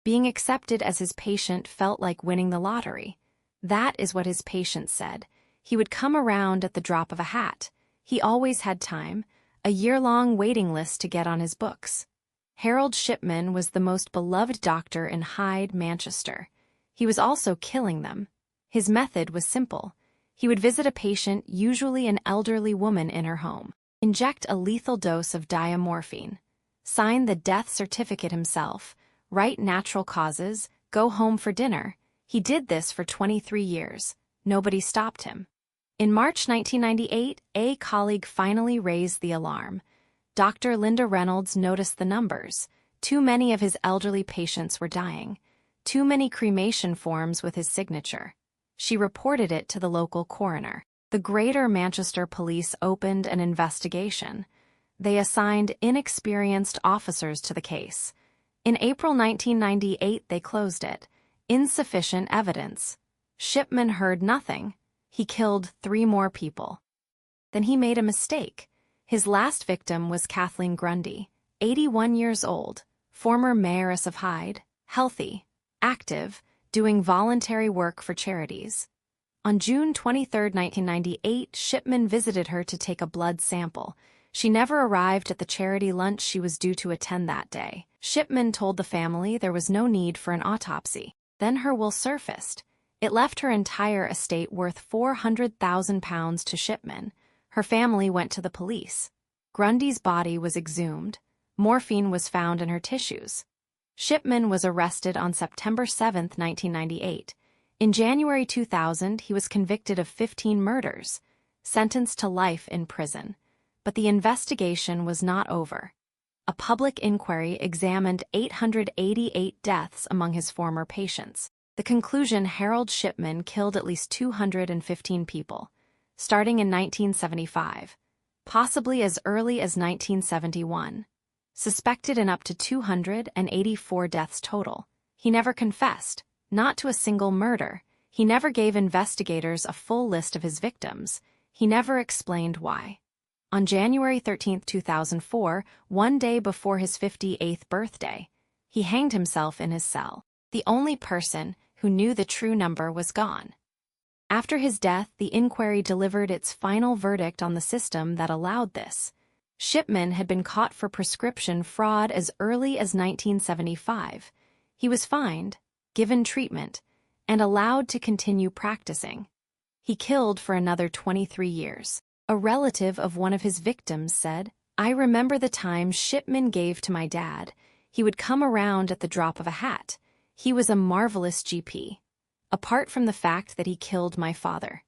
Being accepted as his patient felt like winning the lottery. That is what his patients said. He would come around at the drop of a hat. He always had time, a year-long waiting list to get on his books. Harold Shipman was the most beloved doctor in Hyde, Manchester. He was also killing them. His method was simple. He would visit a patient, usually an elderly woman in her home, inject a lethal dose of diamorphine, sign the death certificate himself, write natural causes, go home for dinner. He did this for 23 years. Nobody stopped him. In March 1998, a colleague finally raised the alarm. Dr. Linda Reynolds noticed the numbers. Too many of his elderly patients were dying. Too many cremation forms with his signature. She reported it to the local coroner. The Greater Manchester Police opened an investigation. They assigned inexperienced officers to the case. In April 1998, they closed it. Insufficient evidence. Shipman heard nothing. He killed 3 more people. Then he made a mistake. His last victim was Kathleen Grundy, 81 years old, former mayoress of Hyde, healthy, active, doing voluntary work for charities. On June 23, 1998, Shipman visited her to take a blood sample. She never arrived at the charity lunch she was due to attend that day. Shipman told the family there was no need for an autopsy. Then her will surfaced. It left her entire estate worth £400,000 to Shipman. Her family went to the police. Grundy's body was exhumed. Morphine was found in her tissues. Shipman was arrested on September 7, 1998. In January 2000, he was convicted of 15 murders, sentenced to life in prison. But the investigation was not over. A public inquiry examined 888 deaths among his former patients. The conclusion: Harold Shipman killed at least 215 people, starting in 1975, possibly as early as 1971. Suspected in up to 284 deaths total. He never confessed, not to a single murder. He never gave investigators a full list of his victims. He never explained why. On January 13, 2004, one day before his 58th birthday, he hanged himself in his cell. The only person who knew the true number was gone. After his death, the inquiry delivered its final verdict on the system that allowed this. Shipman had been caught for prescription fraud as early as 1975. He was fined, given treatment, and allowed to continue practicing. He killed for another 23 years. A relative of one of his victims said, "I remember the time Shipman gave to my dad. He would come around at the drop of a hat. He was a marvelous GP. Apart from the fact that he killed my father."